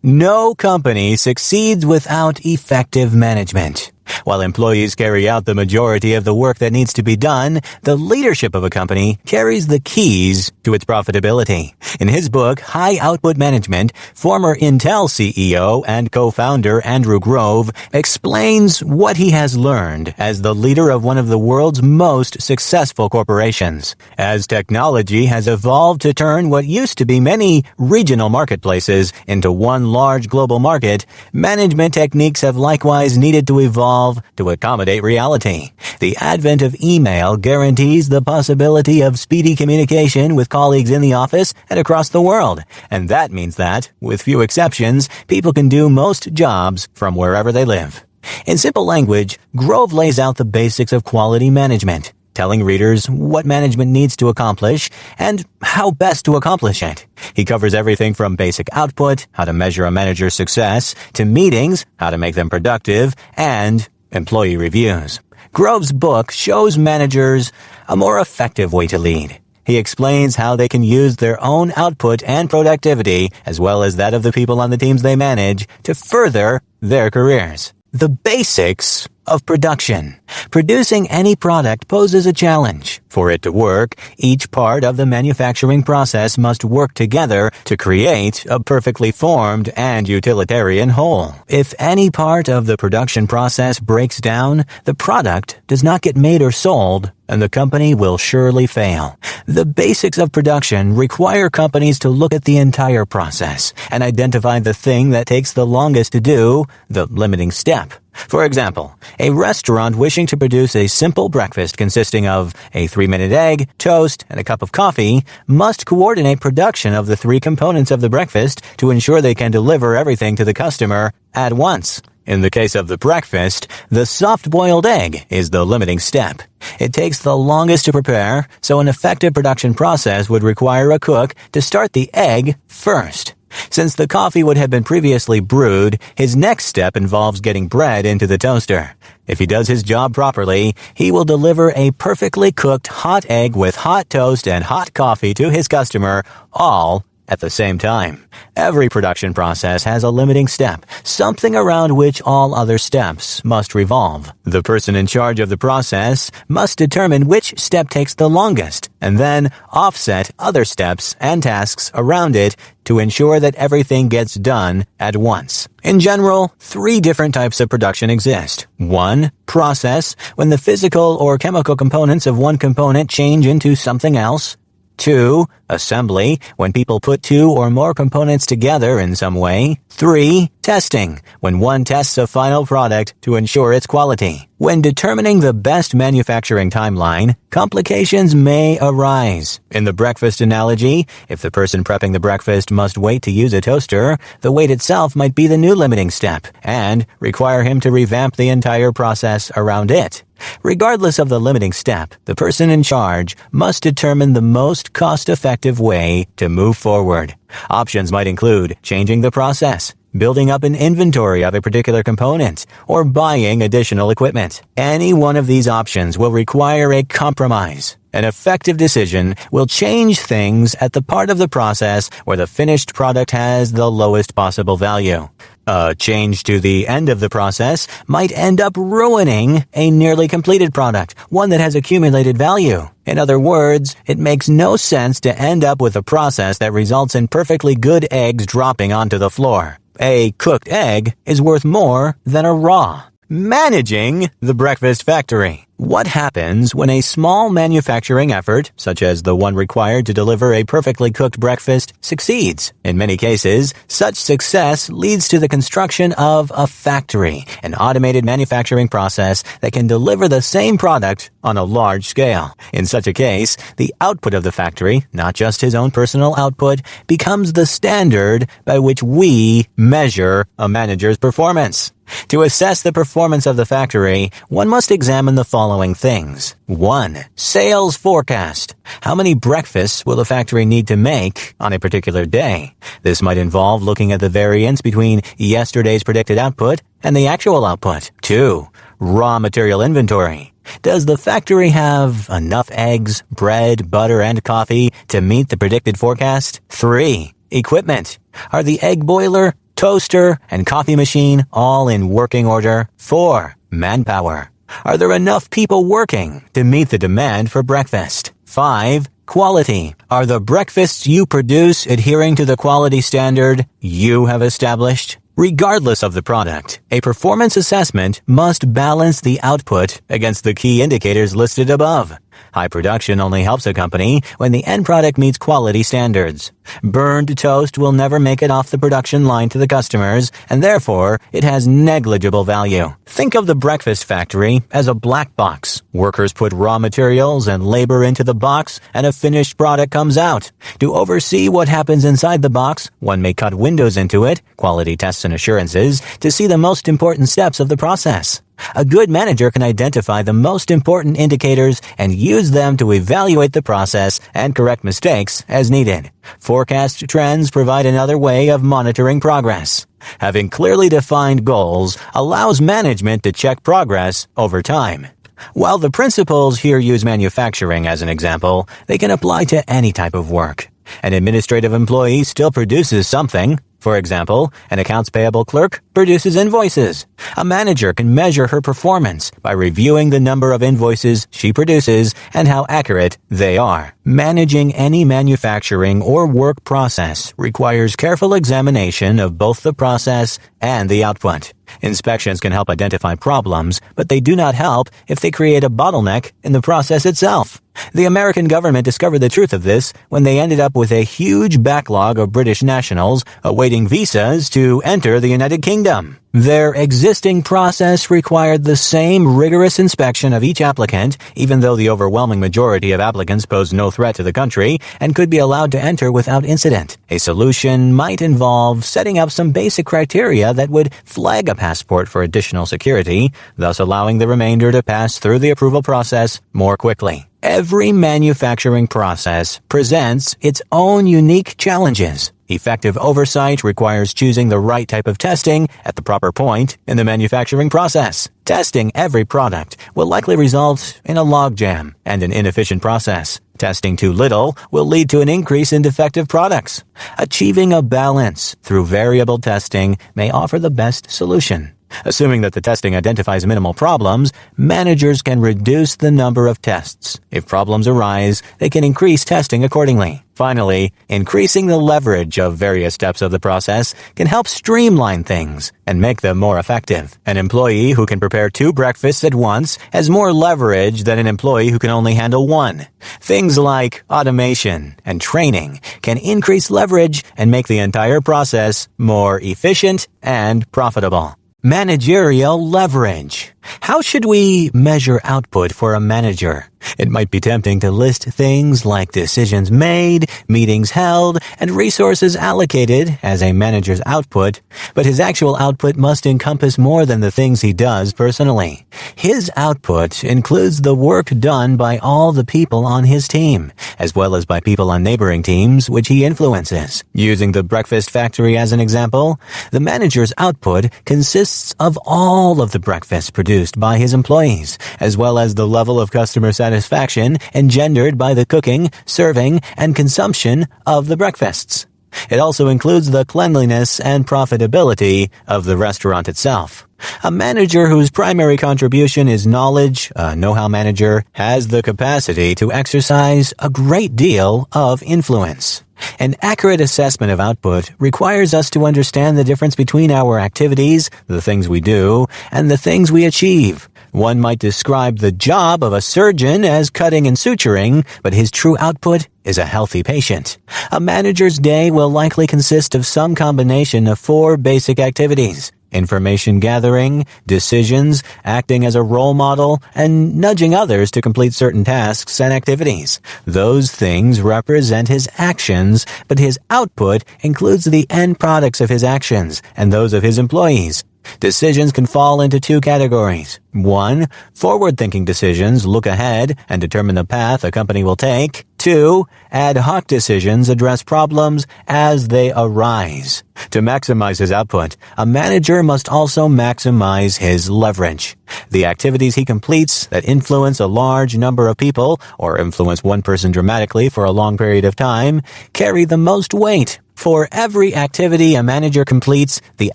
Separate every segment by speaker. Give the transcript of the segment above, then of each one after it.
Speaker 1: No company succeeds without effective management. While employees carry out the majority of the work that needs to be done, the leadership of a company carries the keys to its profitability. In his book, High Output Management, former Intel CEO and co-founder Andrew Grove explains what he has learned as the leader of one of the world's most successful corporations. As technology has evolved to turn what used to be many regional marketplaces into one large global market, management techniques have likewise needed to evolve to accommodate reality. The advent of email guarantees the possibility of speedy communication with colleagues in the office and across the world, and that means that, with few exceptions, people can do most jobs from wherever they live. In simple language, Grove lays out the basics of quality management, telling readers what management needs to accomplish and how best to accomplish it. He covers everything from basic output, how to measure a manager's success, to meetings, how to make them productive, and employee reviews. Grove's book shows managers a more effective way to lead. He explains how they can use their own output and productivity, as well as that of the people on the teams they manage, to further their careers. The basics of production. Producing any product poses a challenge. For it to work, each part of the manufacturing process must work together to create a perfectly formed and utilitarian whole. If any part of the production process breaks down, the product does not get made or sold, and the company will surely fail. The basics of production require companies to look at the entire process and identify the thing that takes the longest to do, the limiting step. For example, a restaurant wishing to produce a simple breakfast consisting of a 3-minute egg, toast, and a cup of coffee must coordinate production of the 3 components of the breakfast to ensure they can deliver everything to the customer at once. In the case of the breakfast, the soft-boiled egg is the limiting step. It takes the longest to prepare, so an effective production process would require a cook to start the egg first. Since the coffee would have been previously brewed, his next step involves getting bread into the toaster. If he does his job properly, he will deliver a perfectly cooked hot egg with hot toast and hot coffee to his customer, all at the same time. Every production process has a limiting step, something around which all other steps must revolve. The person in charge of the process must determine which step takes the longest, and then offset other steps and tasks around it to ensure that everything gets done at once. In general, 3 different types of production exist. 1. Process, when the physical or chemical components of one component change into something else. 2. Assembly, when people put 2 or more components together in some way. 3. Testing, when one tests a final product to ensure its quality. When determining the best manufacturing timeline, complications may arise. In the breakfast analogy, if the person prepping the breakfast must wait to use a toaster, the wait itself might be the new limiting step and require him to revamp the entire process around it. Regardless of the limiting step, the person in charge must determine the most cost-effective way to move forward. Options might include changing the process, building up an inventory of a particular component, or buying additional equipment. Any one of these options will require a compromise. An effective decision will change things at the part of the process where the finished product has the lowest possible value. A change to the end of the process might end up ruining a nearly completed product, one that has accumulated value. In other words, it makes no sense to end up with a process that results in perfectly good eggs dropping onto the floor. A cooked egg is worth more than a raw. Managing the breakfast factory. What happens when a small manufacturing effort, such as the one required to deliver a perfectly cooked breakfast, succeeds? In many cases, such success leads to the construction of a factory, an automated manufacturing process that can deliver the same product on a large scale. In such a case, the output of the factory, not just his own personal output, becomes the standard by which we measure a manager's performance. To assess the performance of the factory, one must examine the following things. 1. Sales forecast. How many breakfasts will the factory need to make on a particular day? This might involve looking at the variance between yesterday's predicted output and the actual output. 2. Raw material inventory. Does the factory have enough eggs, bread, butter, and coffee to meet the predicted forecast? 3. Equipment. Are the egg boiler, toaster, and coffee machine all in working order? 4. Manpower. Are there enough people working to meet the demand for breakfast? 5. Quality. Are the breakfasts you produce adhering to the quality standard you have established? Regardless of the product, a performance assessment must balance the output against the key indicators listed above. High production only helps a company when the end product meets quality standards. Burned toast will never make it off the production line to the customers, and therefore it has negligible value. Think of the breakfast factory as a black box. Workers put raw materials and labor into the box, and a finished product comes out. To oversee what happens inside the box, one may cut windows into it, quality tests and assurances, to see the most important steps of the process. A good manager can identify the most important indicators and use them to evaluate the process and correct mistakes as needed. Forecast trends provide another way of monitoring progress. Having clearly defined goals allows management to check progress over time. While the principles here use manufacturing as an example, they can apply to any type of work. An administrative employee still produces something. For example, an accounts payable clerk produces invoices. A manager can measure her performance by reviewing the number of invoices she produces and how accurate they are. Managing any manufacturing or work process requires careful examination of both the process and the output. Inspections can help identify problems, but they do not help if they create a bottleneck in the process itself. The American government discovered the truth of this when they ended up with a huge backlog of British nationals awaiting visas to enter the United Kingdom. Their existing process required the same rigorous inspection of each applicant, even though the overwhelming majority of applicants posed no threat to the country and could be allowed to enter without incident. A solution might involve setting up some basic criteria that would flag a passport for additional security, thus allowing the remainder to pass through the approval process more quickly. Every manufacturing process presents its own unique challenges. Effective oversight requires choosing the right type of testing at the proper point in the manufacturing process. Testing every product will likely result in a logjam and an inefficient process. Testing too little will lead to an increase in defective products. Achieving a balance through variable testing may offer the best solution. Assuming that the testing identifies minimal problems, managers can reduce the number of tests. If problems arise, they can increase testing accordingly. Finally, increasing the leverage of various steps of the process can help streamline things and make them more effective. An employee who can prepare 2 breakfasts at once has more leverage than an employee who can only handle 1. Things like automation and training can increase leverage and make the entire process more efficient and profitable. Managerial leverage. How should we measure output for a manager? It might be tempting to list things like decisions made, meetings held, and resources allocated as a manager's output, but his actual output must encompass more than the things he does personally. His output includes the work done by all the people on his team, as well as by people on neighboring teams which he influences. Using the breakfast factory as an example, the manager's output consists of all of the breakfasts produced by his employees, as well as the level of customer satisfaction engendered by the cooking, serving, and consumption of the breakfasts. It also includes the cleanliness and profitability of the restaurant itself. A manager whose primary contribution is knowledge, a know-how manager, has the capacity to exercise a great deal of influence. An accurate assessment of output requires us to understand the difference between our activities, the things we do, and the things we achieve. One might describe the job of a surgeon as cutting and suturing, but his true output is a healthy patient. A manager's day will likely consist of some combination of 4 basic activities: information gathering, decisions, acting as a role model, and nudging others to complete certain tasks and activities. Those things represent his actions, but his output includes the end products of his actions and those of his employees. Decisions can fall into 2 categories: 1. Forward-thinking decisions look ahead and determine the path a company will take. 2. Ad hoc decisions address problems as they arise. To maximize his output, a manager must also maximize his leverage. The activities he completes that influence a large number of people, or influence one person dramatically for a long period of time, carry the most weight. For every activity a manager completes, the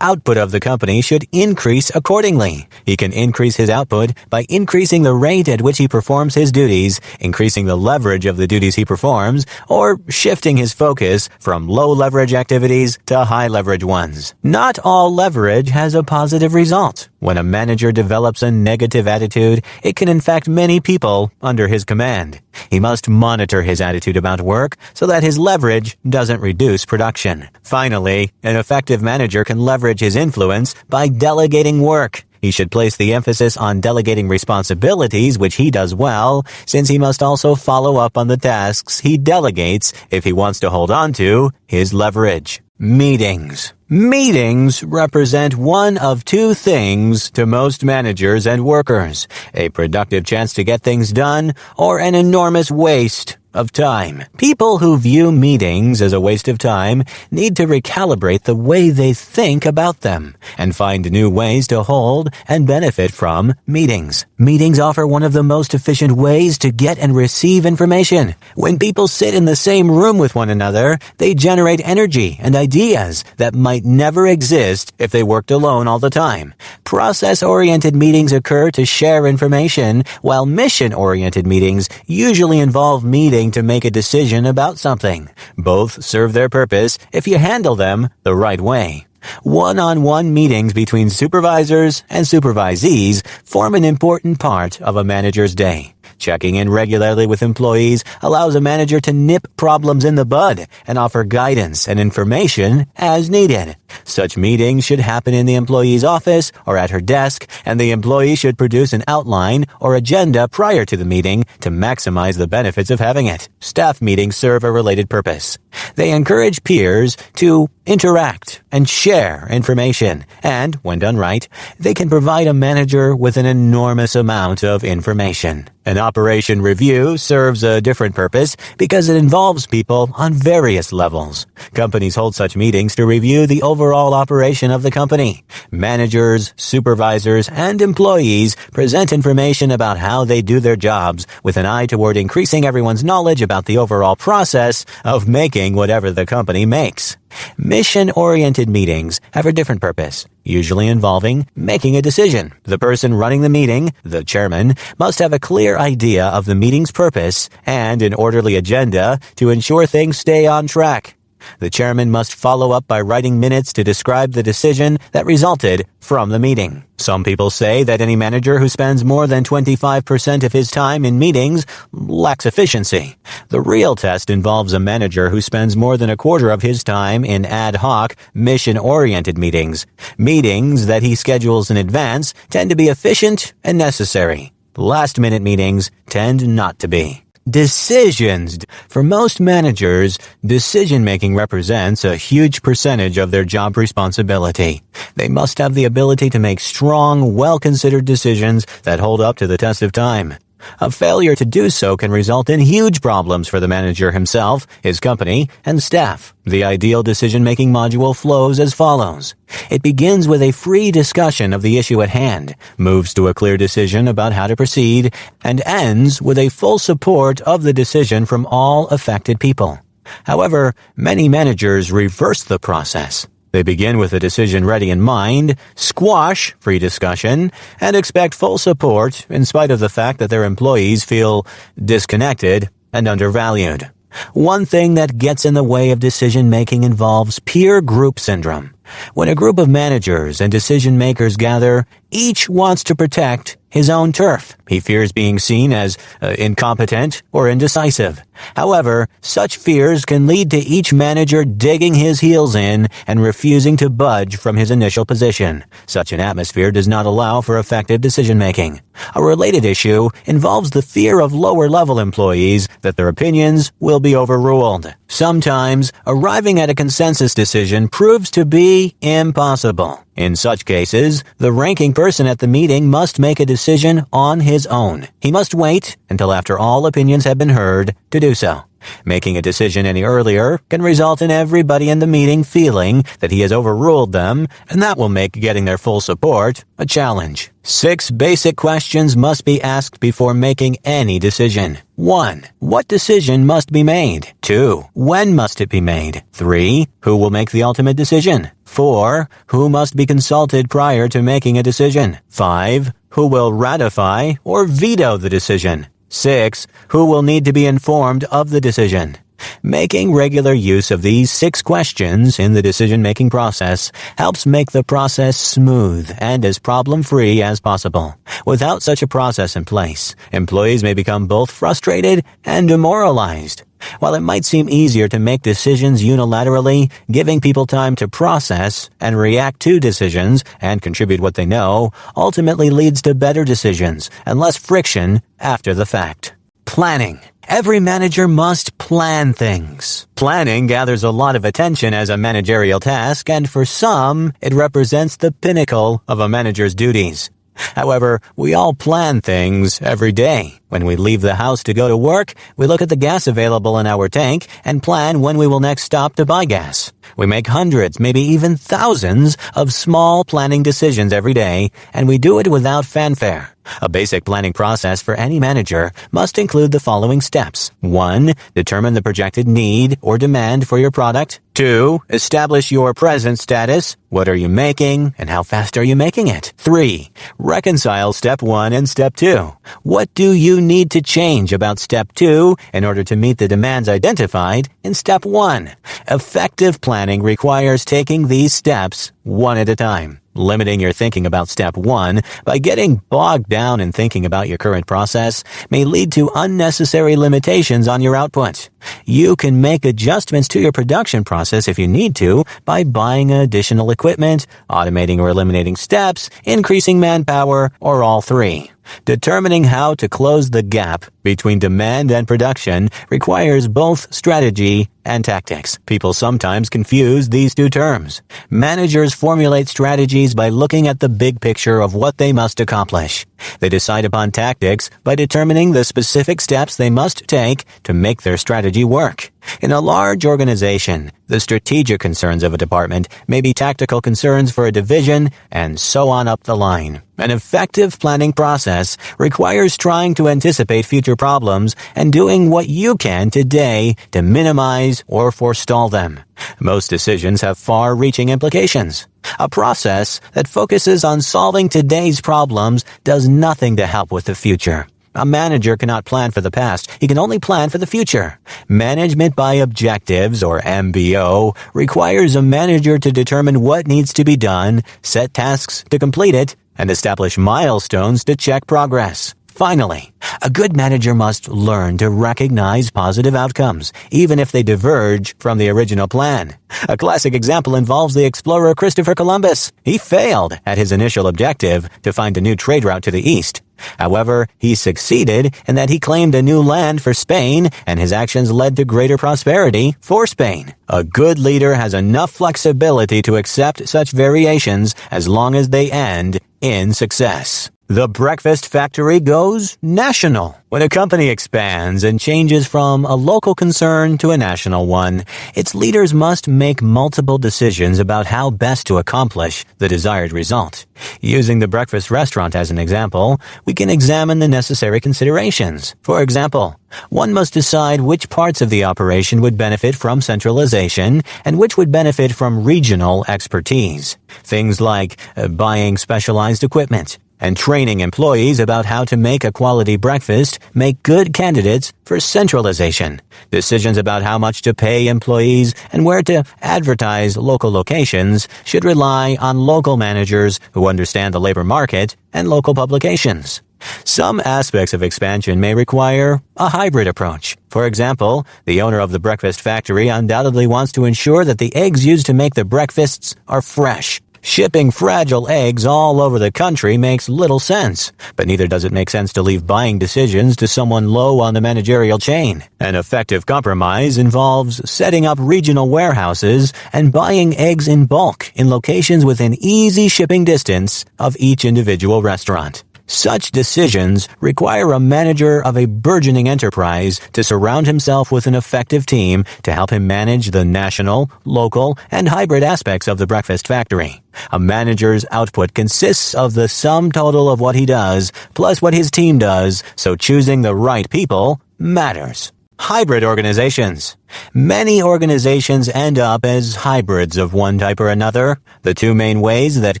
Speaker 1: output of the company should increase accordingly. He can increase his output by increasing the rate at which he performs his duties, increasing the leverage of the duties he performs, or shifting his focus from low-leverage activities to high-leverage ones. Not all leverage has a positive result. When a manager develops a negative attitude, it can infect many people under his command. He must monitor his attitude about work so that his leverage doesn't reduce production. Finally, an effective manager can leverage his influence by delegating work. He should place the emphasis on delegating responsibilities, which he does well, since he must also follow up on the tasks he delegates if he wants to hold on to his leverage. Meetings. Meetings represent one of two things to most managers and workers: a productive chance to get things done or an enormous waste of time. People who view meetings as a waste of time need to recalibrate the way they think about them and find new ways to hold and benefit from meetings. Meetings offer one of the most efficient ways to get and receive information. When people sit in the same room with one another, they generate energy and ideas that might never exist if they worked alone all the time. Process-oriented meetings occur to share information, while mission-oriented meetings usually involve meeting to make a decision about something. Both serve their purpose if you handle them the right way. One-on-one meetings between supervisors and supervisees form an important part of a manager's day. Checking in regularly with employees allows a manager to nip problems in the bud and offer guidance and information as needed. Such meetings should happen in the employee's office or at her desk, and the employee should produce an outline or agenda prior to the meeting to maximize the benefits of having it. Staff meetings serve a related purpose. They encourage peers to interact and share information, and, when done right, they can provide a manager with an enormous amount of information. An operation review serves a different purpose because it involves people on various levels. Companies hold such meetings to review the overall operation of the company. Managers, supervisors, and employees present information about how they do their jobs with an eye toward increasing everyone's knowledge about the overall process of making whatever the company makes. Mission-oriented meetings have a different purpose, usually involving making a decision. The person running the meeting, the chairman, must have a clear idea of the meeting's purpose and an orderly agenda to ensure things stay on track. The chairman must follow up by writing minutes to describe the decision that resulted from the meeting. Some people say that any manager who spends more than 25% of his time in meetings lacks efficiency. The real test involves a manager who spends more than a quarter of his time in ad hoc, mission-oriented meetings. Meetings that he schedules in advance tend to be efficient and necessary. Last-minute meetings tend not to be. Decisions. For most managers, decision-making represents a huge percentage of their job responsibility. They must have the ability to make strong, well-considered decisions that hold up to the test of time. A failure to do so can result in huge problems for the manager himself, his company, and staff. The ideal decision-making module flows as follows. It begins with a free discussion of the issue at hand, moves to a clear decision about how to proceed, and ends with a full support of the decision from all affected people. However, many managers reverse the process. They begin with a decision ready in mind, squash free discussion, and expect full support in spite of the fact that their employees feel disconnected and undervalued. One thing that gets in the way of decision-making involves peer group syndrome. When a group of managers and decision-makers gather, each wants to protect his own turf. He fears being seen as incompetent or indecisive. However, such fears can lead to each manager digging his heels in and refusing to budge from his initial position. Such an atmosphere does not allow for effective decision-making. A related issue involves the fear of lower-level employees that their opinions will be overruled. Sometimes, arriving at a consensus decision proves to be impossible. In such cases, the ranking person at the meeting must make a decision on his own. He must wait until after all opinions have been heard to do so. Making a decision any earlier can result in everybody in the meeting feeling that he has overruled them, and that will make getting their full support a challenge. 6 basic questions must be asked before making any decision. 1. What decision must be made? 2. When must it be made? 3. Who will make the ultimate decision? 4. Who must be consulted prior to making a decision? 5. Who will ratify or veto the decision? 6. Who will need to be informed of the decision? Making regular use of these 6 questions in the decision-making process helps make the process smooth and as problem-free as possible. Without such a process in place, employees may become both frustrated and demoralized. While it might seem easier to make decisions unilaterally, giving people time to process and react to decisions and contribute what they know ultimately leads to better decisions and less friction after the fact. Planning. Every manager must plan things. Planning gathers a lot of attention as a managerial task, and for some, it represents the pinnacle of a manager's duties. However, we all plan things every day. When we leave the house to go to work, we look at the gas available in our tank and plan when we will next stop to buy gas. We make hundreds, maybe even thousands of small planning decisions every day, and we do it without fanfare. A basic planning process for any manager must include the following steps. 1. Determine the projected need or demand for your product. 2. Establish your present status. What are you making and how fast are you making it? 3. Reconcile step 1 and step 2. What do you need to change about step 2 in order to meet the demands identified in step 1? Effective planning requires taking these steps one at a time. Limiting your thinking about step 1 by getting bogged down in thinking about your current process may lead to unnecessary limitations on your output. You can make adjustments to your production process if you need to by buying additional equipment, automating or eliminating steps, increasing manpower, or all 3. Determining how to close the gap between demand and production requires both strategy and tactics. People sometimes confuse these 2 terms. Managers formulate strategies by looking at the big picture of what they must accomplish. They decide upon tactics by determining the specific steps they must take to make their strategy work. In a large organization, the strategic concerns of a department may be tactical concerns for a division, and so on up the line. An effective planning process requires trying to anticipate future problems and doing what you can today to minimize or forestall them. Most decisions have far-reaching implications. A process that focuses on solving today's problems does nothing to help with the future. A manager cannot plan for the past. He can only plan for the future. Management by objectives, or MBO, requires a manager to determine what needs to be done, set tasks to complete it, and establish milestones to check progress. Finally, a good manager must learn to recognize positive outcomes, even if they diverge from the original plan. A classic example involves the explorer Christopher Columbus. He failed at his initial objective to find a new trade route to the east. However, he succeeded in that he claimed a new land for Spain, and his actions led to greater prosperity for Spain. A good leader has enough flexibility to accept such variations as long as they end in success. The breakfast factory goes national. When a company expands and changes from a local concern to a national one, its leaders must make multiple decisions about how best to accomplish the desired result. Using the breakfast restaurant as an example, we can examine the necessary considerations. For example, one must decide which parts of the operation would benefit from centralization and which would benefit from regional expertise. Things like buying specialized equipment and training employees about how to make a quality breakfast make good candidates for centralization. Decisions about how much to pay employees and where to advertise local locations should rely on local managers who understand the labor market and local publications. Some aspects of expansion may require a hybrid approach. For example, the owner of the breakfast factory undoubtedly wants to ensure that the eggs used to make the breakfasts are fresh. Shipping fragile eggs all over the country makes little sense, but neither does it make sense to leave buying decisions to someone low on the managerial chain. An effective compromise involves setting up regional warehouses and buying eggs in bulk in locations within easy shipping distance of each individual restaurant. Such decisions require a manager of a burgeoning enterprise to surround himself with an effective team to help him manage the national, local, and hybrid aspects of the breakfast factory. A manager's output consists of the sum total of what he does plus what his team does, so choosing the right people matters. Hybrid organizations. Many organizations end up as hybrids of one type or another. The two main ways that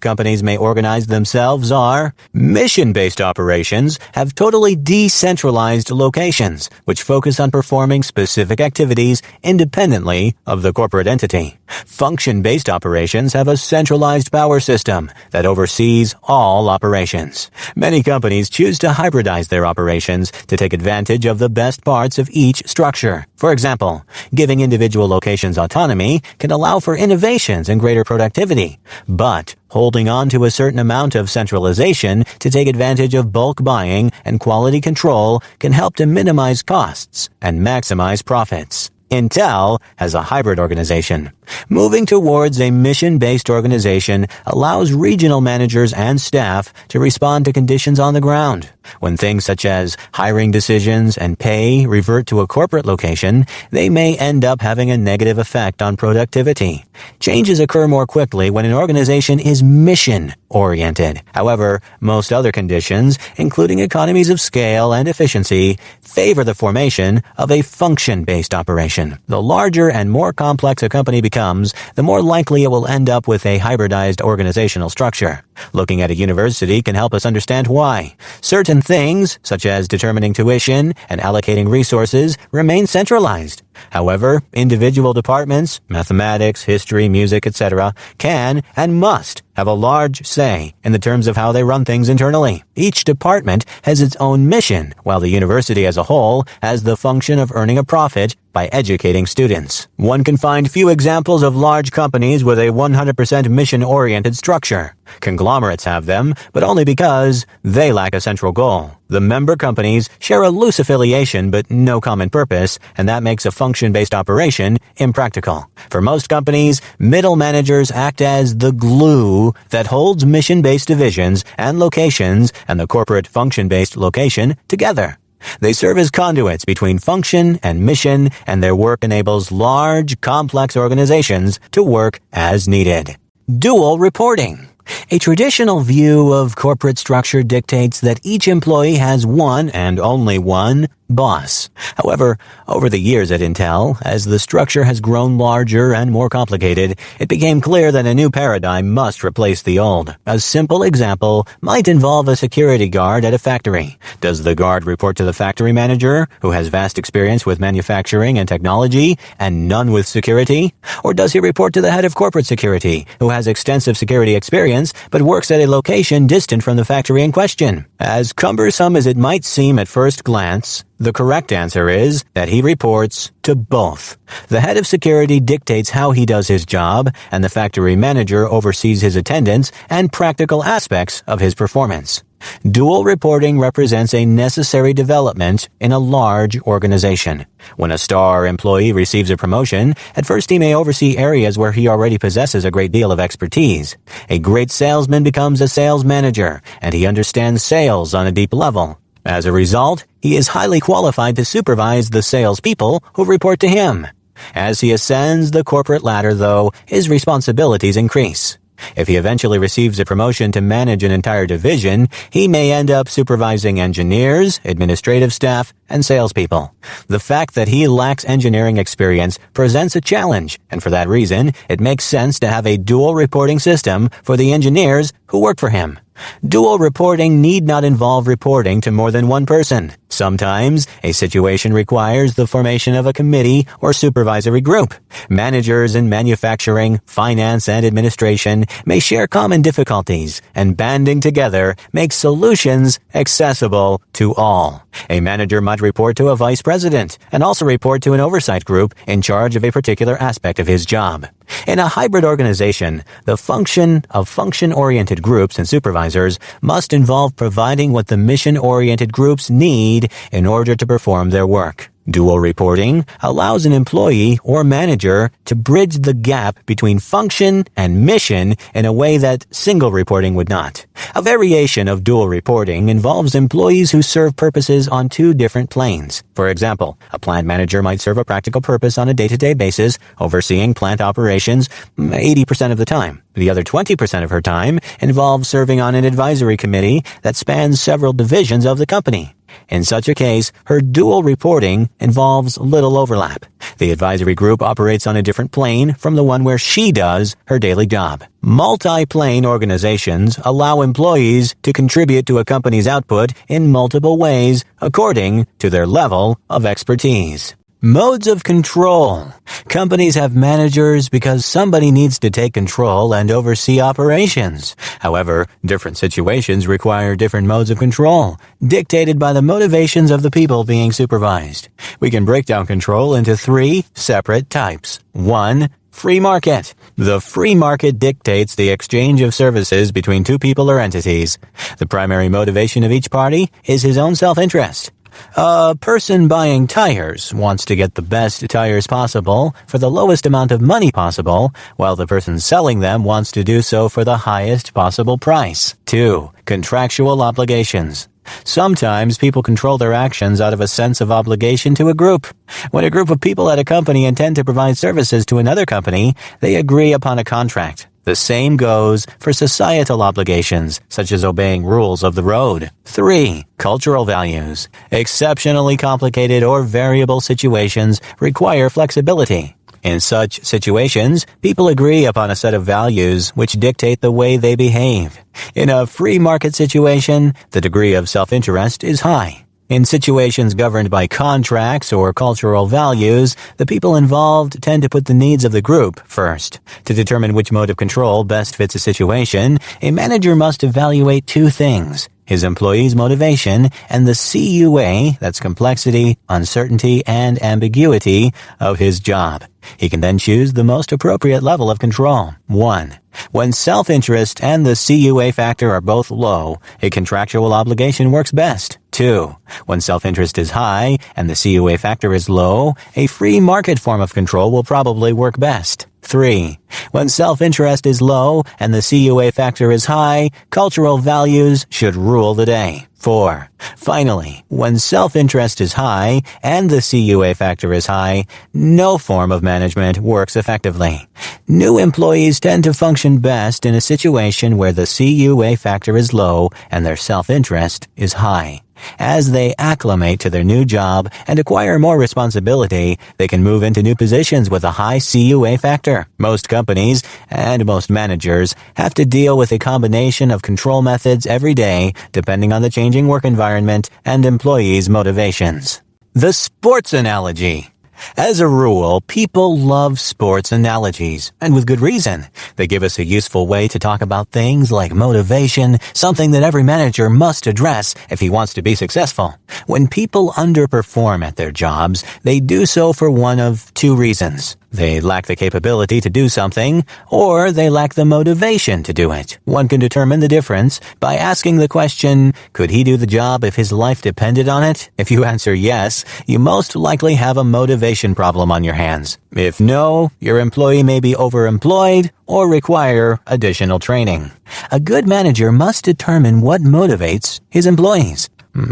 Speaker 1: companies may organize themselves are mission-based operations have totally decentralized locations, which focus on performing specific activities independently of the corporate entity. Function-based operations have a centralized power system that oversees all operations. Many companies choose to hybridize their operations to take advantage of the best parts of each structure. For example, giving individual locations autonomy can allow for innovations and greater productivity, but holding on to a certain amount of centralization to take advantage of bulk buying and quality control can help to minimize costs and maximize profits. Intel has a hybrid organization. Moving towards a mission-based organization allows regional managers and staff to respond to conditions on the ground. When things such as hiring decisions and pay revert to a corporate location, they may end up having a negative effect on productivity. Changes occur more quickly when an organization is mission-oriented. However, most other conditions, including economies of scale and efficiency, favor the formation of a function-based operation. The larger and more complex a company becomes, the more likely it will end up with a hybridized organizational structure. Looking at a university can help us understand why. Certain things, such as determining tuition and allocating resources, remain centralized. However, individual departments, mathematics, history, music, etc., can and must have a large say in the terms of how they run things internally. Each department has its own mission, while the university as a whole has the function of earning a profit by educating students. One can find few examples of large companies with a 100% mission-oriented structure. Conglomerates have them, but only because they lack a central goal. The member companies share a loose affiliation but no common purpose, and that makes a function-based operation impractical. For most companies, middle managers act as the glue that holds mission-based divisions and locations and the corporate function-based location together. They serve as conduits between function and mission, and their work enables large, complex organizations to work as needed. Dual reporting. A traditional view of corporate structure dictates that each employee has one and only one boss. However, over the years at Intel, as the structure has grown larger and more complicated, it became clear that a new paradigm must replace the old. A simple example might involve a security guard at a factory. Does the guard report to the factory manager, who has vast experience with manufacturing and technology, and none with security? Or does he report to the head of corporate security, who has extensive security experience, but works at a location distant from the factory in question? As cumbersome as it might seem at first glance, the correct answer is that he reports to both. The head of security dictates how he does his job, and the factory manager oversees his attendance and practical aspects of his performance. Dual reporting represents a necessary development in a large organization. When a star employee receives a promotion, at first he may oversee areas where he already possesses a great deal of expertise. A great salesman becomes a sales manager, and he understands sales on a deep level. As a result, he is highly qualified to supervise the salespeople who report to him. As he ascends the corporate ladder, though, his responsibilities increase. If he eventually receives a promotion to manage an entire division, he may end up supervising engineers, administrative staff, and salespeople. The fact that he lacks engineering experience presents a challenge, and for that reason, it makes sense to have a dual reporting system for the engineers who work for him. Dual reporting need not involve reporting to more than one person. Sometimes, a situation requires the formation of a committee or supervisory group. Managers in manufacturing, finance, and administration may share common difficulties, and banding together makes solutions accessible to all. A manager might report to a vice president, and also report to an oversight group in charge of a particular aspect of his job. In a hybrid organization, the function of function-oriented groups and supervisors must involve providing what the mission-oriented groups need in order to perform their work. Dual reporting allows an employee or manager to bridge the gap between function and mission in a way that single reporting would not. A variation of dual reporting involves employees who serve purposes on two different planes. For example, a plant manager might serve a practical purpose on a day-to-day basis, overseeing plant operations 80% of the time. The other 20% of her time involves serving on an advisory committee that spans several divisions of the company. In such a case, her dual reporting involves little overlap. The advisory group operates on a different plane from the one where she does her daily job. Multi-plane organizations allow employees to contribute to a company's output in multiple ways according to their level of expertise. Modes of control. Companies have managers because somebody needs to take control and oversee operations. However, different situations require different modes of control, dictated by the motivations of the people being supervised. We can break down control into three separate types. 1. Free market. The free market dictates the exchange of services between two people or entities. The primary motivation of each party is his own self-interest. A person buying tires wants to get the best tires possible for the lowest amount of money possible, while the person selling them wants to do so for the highest possible price. 2. Contractual obligations. Sometimes people control their actions out of a sense of obligation to a group. When a group of people at a company intend to provide services to another company, they agree upon a contract. The same goes for societal obligations, such as obeying rules of the road. 3. Cultural values. Exceptionally complicated or variable situations require flexibility. In such situations, people agree upon a set of values which dictate the way they behave. In a free market situation, the degree of self-interest is high. In situations governed by contracts or cultural values, the people involved tend to put the needs of the group first. To determine which mode of control best fits a situation, a manager must evaluate two things: his employee's motivation and the CUA, that's complexity, uncertainty, and ambiguity, of his job. He can then choose the most appropriate level of control. 1. When self-interest and the CUA factor are both low, a contractual obligation works best. 2. When self-interest is high and the CUA factor is low, a free market form of control will probably work best. 3. When self-interest is low and the CUA factor is high, cultural values should rule the day. 4. Finally, when self-interest is high and the CUA factor is high, no form of management works effectively. New employees tend to function best in a situation where the CUA factor is low and their self-interest is high. As they acclimate to their new job and acquire more responsibility, they can move into new positions with a high CUA factor. Most companies and most managers have to deal with a combination of control methods every day, depending on the changing work environment and employees' motivations. The sports analogy. As a rule, people love sports analogies, and with good reason. They give us a useful way to talk about things like motivation, something that every manager must address if he wants to be successful. When people underperform at their jobs, they do so for one of two reasons. They lack the capability to do something, or they lack the motivation to do it. One can determine the difference by asking the question, could he do the job if his life depended on it? If you answer yes, you most likely have a motivation problem on your hands. If no, your employee may be overemployed or require additional training. A good manager must determine what motivates his employees.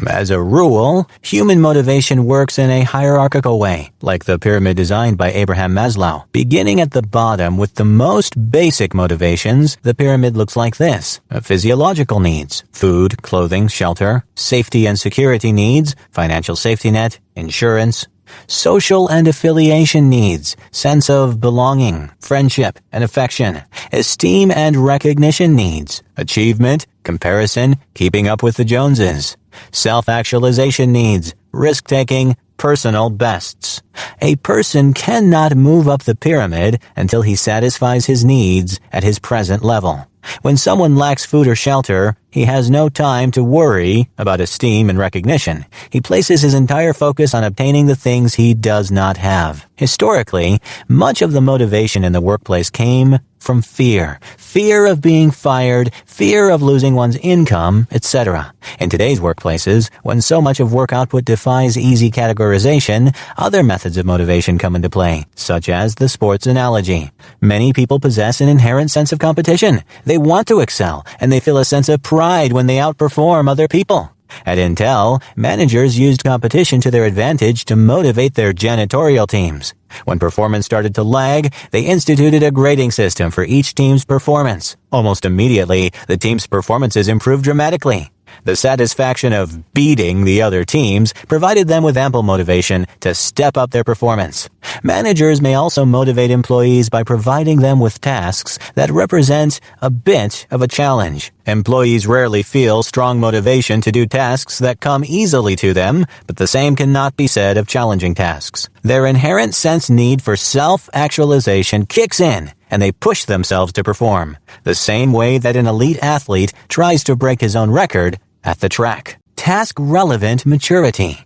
Speaker 1: As a rule, human motivation works in a hierarchical way, like the pyramid designed by Abraham Maslow. Beginning at the bottom with the most basic motivations, the pyramid looks like this. Physiological needs: food, clothing, shelter; safety and security needs: financial safety net, insurance; social and affiliation needs, sense of belonging, friendship and affection, esteem and recognition needs, achievement, comparison, keeping up with the Joneses, self-actualization needs, risk-taking, personal bests. A person cannot move up the pyramid until he satisfies his needs at his present level. When someone lacks food or shelter, he has no time to worry about esteem and recognition. He places his entire focus on obtaining the things he does not have. Historically, much of the motivation in the workplace came from fear. Fear of being fired, fear of losing one's income, etc. In today's workplaces, when so much of work output defies easy categorization, other methods of motivation come into play, such as the sports analogy. Many people possess an inherent sense of competition. They want to excel, and they feel a sense of pride when they outperform other people. At Intel, managers used competition to their advantage to motivate their janitorial teams. When performance started to lag, they instituted a grading system for each team's performance. Almost immediately, the team's performances improved dramatically. The satisfaction of beating the other teams provided them with ample motivation to step up their performance. Managers may also motivate employees by providing them with tasks that represent a bit of a challenge. Employees rarely feel strong motivation to do tasks that come easily to them, but the same cannot be said of challenging tasks. Their inherent sense need for self-actualization kicks in, and they push themselves to perform, the same way that an elite athlete tries to break his own record at the track. Task-relevant maturity.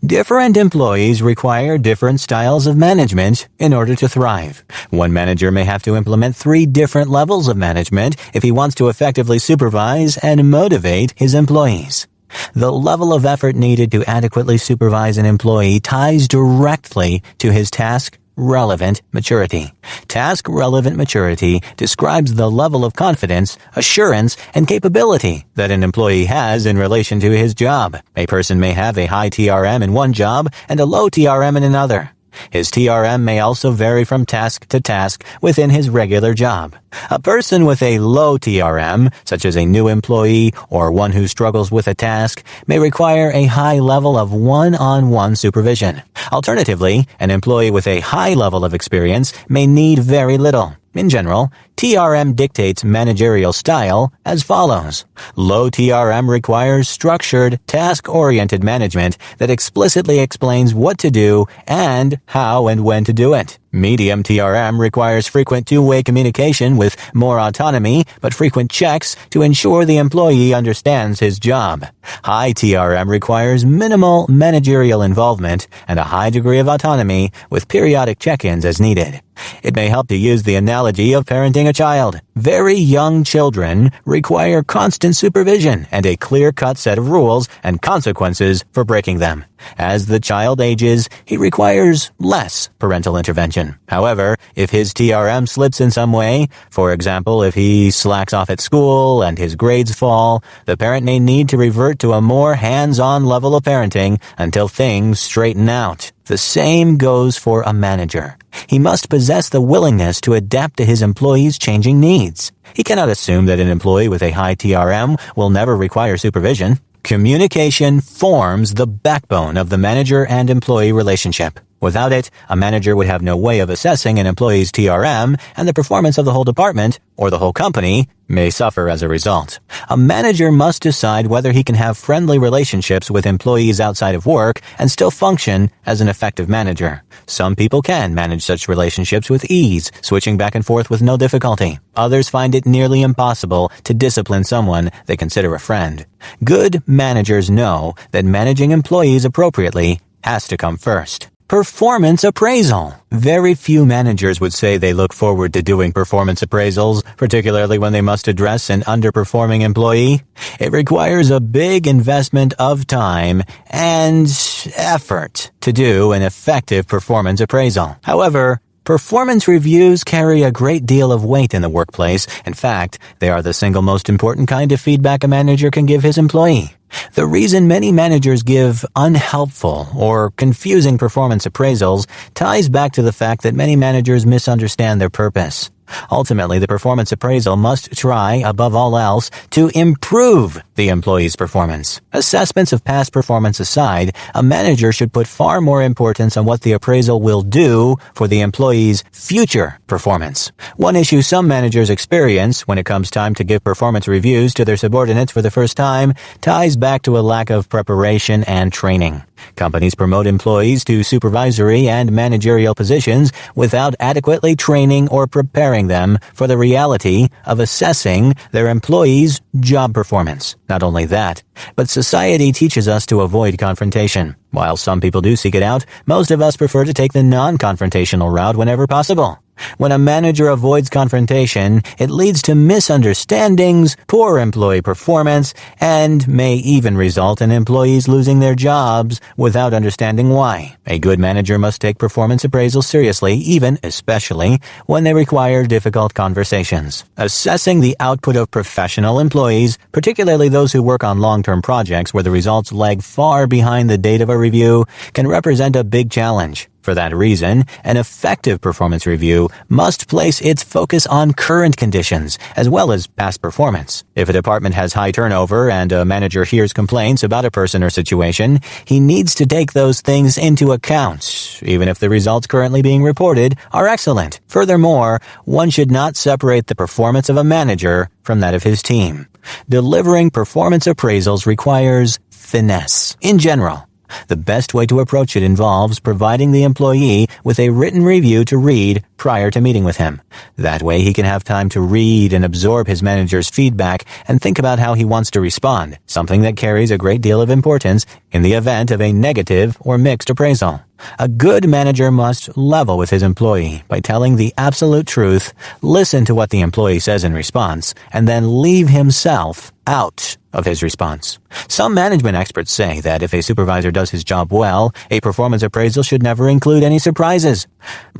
Speaker 1: Different employees require different styles of management in order to thrive. One manager may have to implement 3 different levels of management if he wants to effectively supervise and motivate his employees. The level of effort needed to adequately supervise an employee ties directly to his task-relevant maturity. Task-relevant maturity describes the level of confidence, assurance, and capability that an employee has in relation to his job. A person may have a high TRM in one job and a low TRM in another. His TRM may also vary from task to task within his regular job. A person with a low TRM, such as a new employee or one who struggles with a task, may require a high level of one-on-one supervision. Alternatively, an employee with a high level of experience may need very little. In general, TRM dictates managerial style as follows. Low TRM requires structured, task-oriented management that explicitly explains what to do and how and when to do it. Medium TRM requires frequent two-way communication with more autonomy, but frequent checks to ensure the employee understands his job. High TRM requires minimal managerial involvement and a high degree of autonomy with periodic check-ins as needed. It may help to use the analogy of parenting a child. Very young children require constant supervision and a clear-cut set of rules and consequences for breaking them. As the child ages, he requires less parental intervention. However, if his TRM slips in some way, for example, if he slacks off at school and his grades fall, the parent may need to revert to a more hands-on level of parenting until things straighten out. The same goes for a manager. He must possess the willingness to adapt to his employees' changing needs. He cannot assume that an employee with a high TRM will never require supervision. Communication forms the backbone of the manager and employee relationship. Without it, a manager would have no way of assessing an employee's TRM, and the performance of the whole department, or the whole company, may suffer as a result. A manager must decide whether he can have friendly relationships with employees outside of work and still function as an effective manager. Some people can manage such relationships with ease, switching back and forth with no difficulty. Others find it nearly impossible to discipline someone they consider a friend. Good managers know that managing employees appropriately has to come first. Performance appraisal. Very few managers would say they look forward to doing performance appraisals, particularly when they must address an underperforming employee. It requires a big investment of time and effort to do an effective performance appraisal. However, performance reviews carry a great deal of weight in the workplace. In fact, they are the single most important kind of feedback a manager can give his employee. The reason many managers give unhelpful or confusing performance appraisals ties back to the fact that many managers misunderstand their purpose. Ultimately, the performance appraisal must try, above all else, to improve the employee's performance. Assessments of past performance aside, a manager should put far more importance on what the appraisal will do for the employee's future performance. One issue some managers experience when it comes time to give performance reviews to their subordinates for the first time ties back to a lack of preparation and training. Companies promote employees to supervisory and managerial positions without adequately training or preparing them for the reality of assessing their employees' job performance. Not only that, but society teaches us to avoid confrontation. While some people do seek it out, most of us prefer to take the non-confrontational route whenever possible. When a manager avoids confrontation, it leads to misunderstandings, poor employee performance, and may even result in employees losing their jobs without understanding why. A good manager must take performance appraisals seriously, especially, when they require difficult conversations. Assessing the output of professional employees, particularly those who work on long-term projects where the results lag far behind the date of a review, can represent a big challenge. For that reason, an effective performance review must place its focus on current conditions as well as past performance. If a department has high turnover and a manager hears complaints about a person or situation, he needs to take those things into account, even if the results currently being reported are excellent. Furthermore, one should not separate the performance of a manager from that of his team. Delivering performance appraisals requires finesse. In general, the best way to approach it involves providing the employee with a written review to read prior to meeting with him. That way he can have time to read and absorb his manager's feedback and think about how he wants to respond, something that carries a great deal of importance in the event of a negative or mixed appraisal. A good manager must level with his employee by telling the absolute truth, listen to what the employee says in response, and then leave himself out of his response. Some management experts say that if a supervisor does his job well, a performance appraisal should never include any surprises.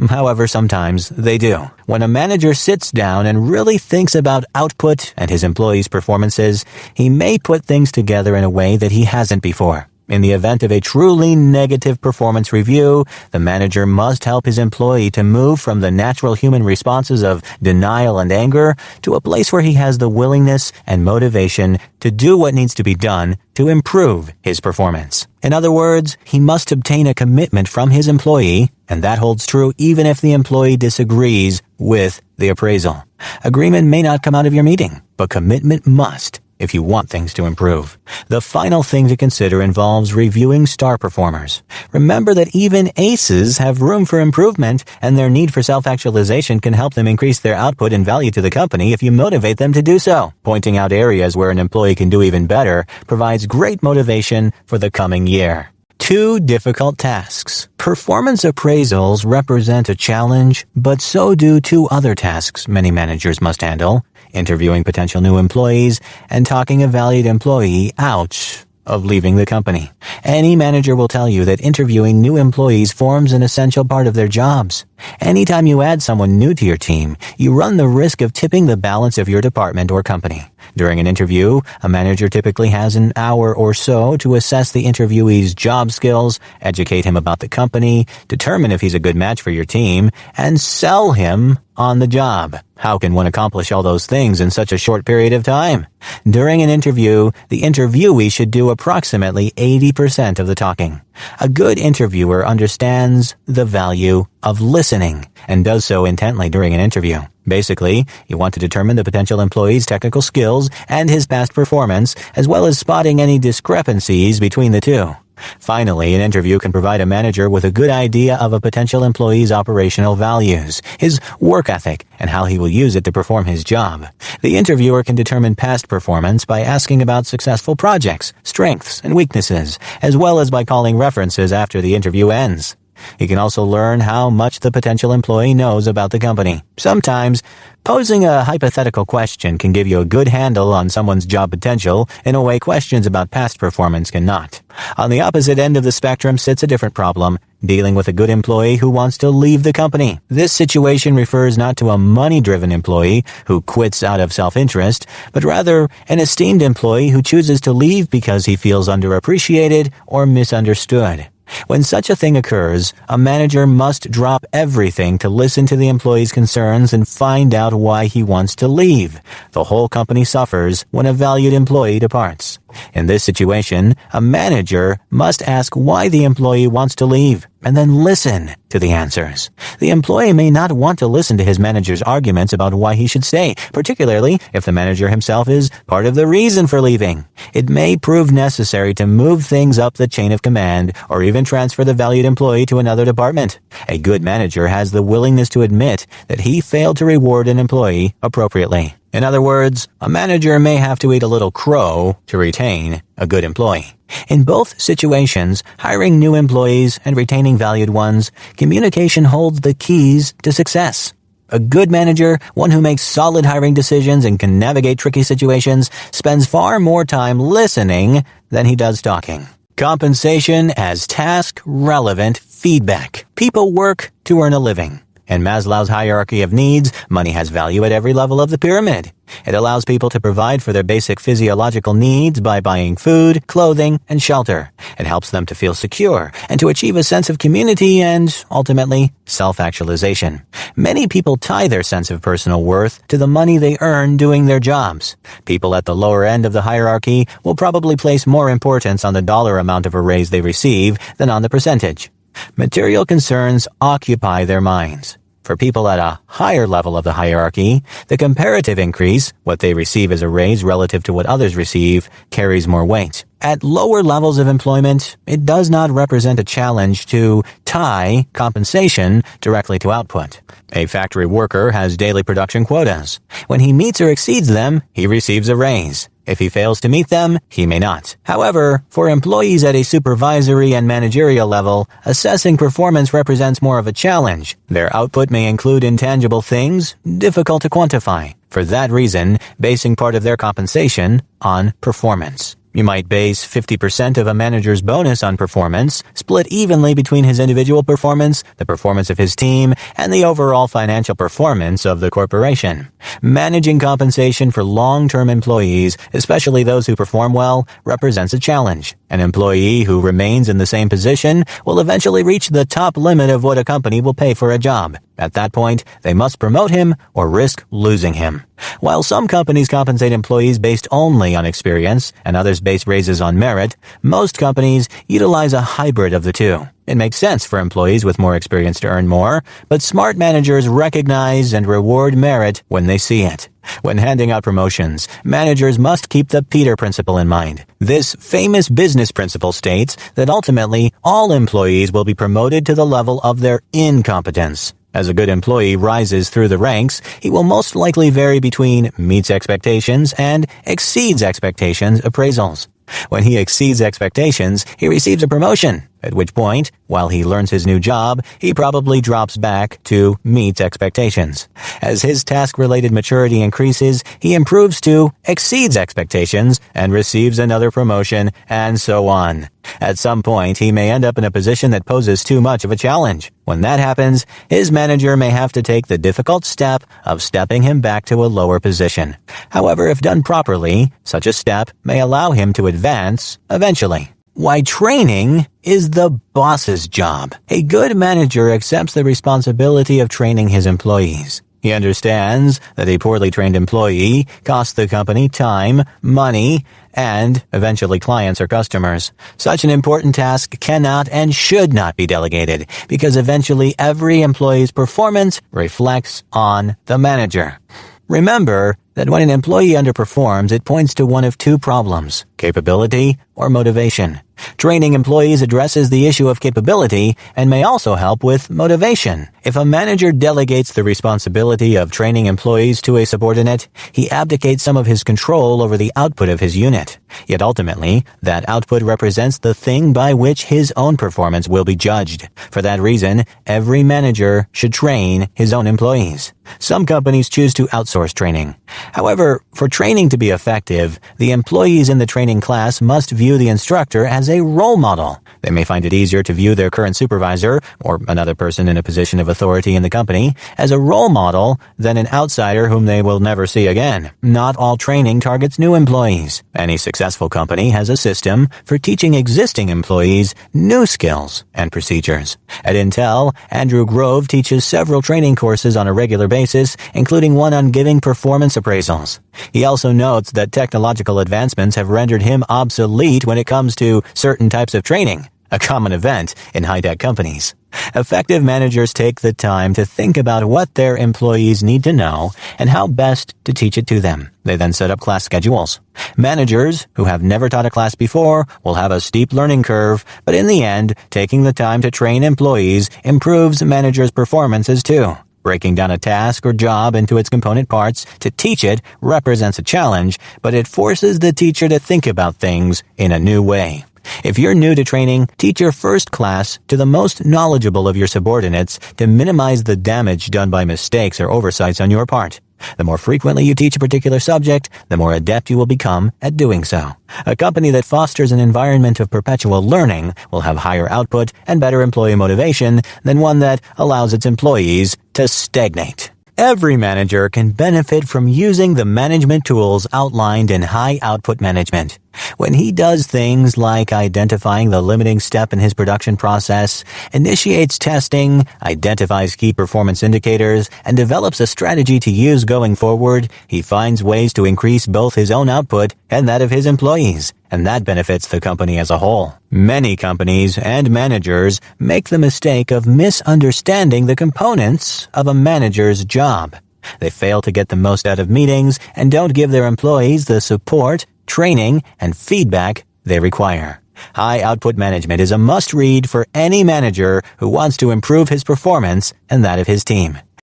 Speaker 1: However, sometimes they do. When a manager sits down and really thinks about output and his employees' performances, he may put things together in a way that he hasn't before. In the event of a truly negative performance review, the manager must help his employee to move from the natural human responses of denial and anger to a place where he has the willingness and motivation to do what needs to be done to improve his performance. In other words, he must obtain a commitment from his employee, and that holds true even if the employee disagrees with the appraisal. Agreement may not come out of your meeting, but commitment must, if you want things to improve. The final thing to consider involves reviewing star performers. Remember that even aces have room for improvement, and their need for self-actualization can help them increase their output and value to the company if you motivate them to do so. Pointing out areas where an employee can do even better provides great motivation for the coming year. 2 difficult tasks. Performance appraisals represent a challenge, but so do 2 other tasks many managers must handle: interviewing potential new employees and talking a valued employee out of leaving the company. Any manager will tell you that interviewing new employees forms an essential part of their jobs. Anytime you add someone new to your team, you run the risk of tipping the balance of your department or company. During an interview, a manager typically has an hour or so to assess the interviewee's job skills, educate him about the company, determine if he's a good match for your team, and sell him on the job. How can one accomplish all those things in such a short period of time? During an interview, the interviewee should do approximately 80% of the talking. A good interviewer understands the value of listening and does so intently during an interview. Basically, you want to determine the potential employee's technical skills and his past performance, as well as spotting any discrepancies between the two. Finally, an interview can provide a manager with a good idea of a potential employee's operational values, his work ethic, and how he will use it to perform his job. The interviewer can determine past performance by asking about successful projects, strengths, and weaknesses, as well as by calling references after the interview ends. He can also learn how much the potential employee knows about the company. Sometimes, posing a hypothetical question can give you a good handle on someone's job potential in a way questions about past performance cannot. On the opposite end of the spectrum sits a different problem, dealing with a good employee who wants to leave the company. This situation refers not to a money-driven employee who quits out of self-interest, but rather an esteemed employee who chooses to leave because he feels underappreciated or misunderstood. When such a thing occurs, a manager must drop everything to listen to the employee's concerns and find out why he wants to leave. The whole company suffers when a valued employee departs. In this situation, a manager must ask why the employee wants to leave, and then listen to the answers. The employee may not want to listen to his manager's arguments about why he should stay, particularly if the manager himself is part of the reason for leaving. It may prove necessary to move things up the chain of command, or even transfer the valued employee to another department. A good manager has the willingness to admit that he failed to reward an employee appropriately. In other words, a manager may have to eat a little crow to retain a good employee. In both situations, hiring new employees and retaining valued ones, communication holds the keys to success. A good manager, one who makes solid hiring decisions and can navigate tricky situations, spends far more time listening than he does talking. Compensation as task-relevant feedback. People work to earn a living. In Maslow's hierarchy of needs, money has value at every level of the pyramid. It allows people to provide for their basic physiological needs by buying food, clothing, and shelter. It helps them to feel secure and to achieve a sense of community and, ultimately, self-actualization. Many people tie their sense of personal worth to the money they earn doing their jobs. People at the lower end of the hierarchy will probably place more importance on the dollar amount of a raise they receive than on the percentage. Material concerns occupy their minds. For people at a higher level of the hierarchy, the comparative increase, what they receive as a raise relative to what others receive, carries more weight. At lower levels of employment, it does not represent a challenge to tie compensation directly to output. A factory worker has daily production quotas. When he meets or exceeds them, he receives a raise. If he fails to meet them, he may not. However, for employees at a supervisory and managerial level, assessing performance represents more of a challenge. Their output may include intangible things, difficult to quantify. For that reason, basing part of their compensation on performance. You might base 50% of a manager's bonus on performance, split evenly between his individual performance, the performance of his team, and the overall financial performance of the corporation. Managing compensation for long-term employees, especially those who perform well, represents a challenge. An employee who remains in the same position will eventually reach the top limit of what a company will pay for a job. At that point, they must promote him or risk losing him. While some companies compensate employees based only on experience and others base raises on merit, most companies utilize a hybrid of the two. It makes sense for employees with more experience to earn more, but smart managers recognize and reward merit when they see it. When handing out promotions, managers must keep the Peter Principle in mind. This famous business principle states that ultimately all employees will be promoted to the level of their incompetence. As a good employee rises through the ranks, he will most likely vary between meets expectations and exceeds expectations appraisals. When he exceeds expectations, he receives a promotion, at which point, while he learns his new job, he probably drops back to meets expectations. As his task-related maturity increases, he improves to exceeds expectations and receives another promotion, and so on. At some point, he may end up in a position that poses too much of a challenge. When that happens, his manager may have to take the difficult step of stepping him back to a lower position. However, if done properly, such a step may allow him to advance eventually. Why training is the boss's job. A good manager accepts the responsibility of training his employees. He understands that a poorly trained employee costs the company time, money, and eventually clients or customers. Such an important task cannot and should not be delegated because eventually every employee's performance reflects on the manager. Remember that when an employee underperforms, it points to one of two problems: capability or motivation. Training employees addresses the issue of capability and may also help with motivation. If a manager delegates the responsibility of training employees to a subordinate, he abdicates some of his control over the output of his unit. Yet ultimately, that output represents the thing by which his own performance will be judged. For that reason, every manager should train his own employees. Some companies choose to outsource training. However, for training to be effective, the employees in the training class must view the instructor as as a role model. They may find it easier to view their current supervisor, or another person in a position of authority in the company, as a role model than an outsider whom they will never see again. Not all training targets new employees. Any successful company has a system for teaching existing employees new skills and procedures. At Intel, Andrew Grove teaches several training courses on a regular basis, including one on giving performance appraisals. He also notes that technological advancements have rendered him obsolete when it comes to certain types of training, a common event in high-tech companies. Effective managers take the time to think about what their employees need to know and how best to teach it to them. They then set up class schedules. Managers who have never taught a class before will have a steep learning curve, but in the end, taking the time to train employees improves managers' performances too. Breaking down a task or job into its component parts to teach it represents a challenge, but it forces the teacher to think about things in a new way. If you're new to training, teach your first class to the most knowledgeable of your subordinates to minimize the damage done by mistakes or oversights on your part. The more frequently you teach a particular subject, the more adept you will become at doing so. A company that fosters an environment of perpetual learning will have higher output and better employee motivation than one that allows its employees to stagnate. Every manager can benefit from using the management tools outlined in High Output Management. When he does things like identifying the limiting step in his production process, initiates testing, identifies key performance indicators, and develops a strategy to use going forward, he finds ways to increase both his own output and that of his employees, and that benefits the company as a whole. Many companies and managers make the mistake of misunderstanding the components of a manager's job. They fail to get the most out of meetings and don't give their employees the support, training, and feedback they require. High Output Management is a must-read for any manager who wants to improve his performance and that of his team.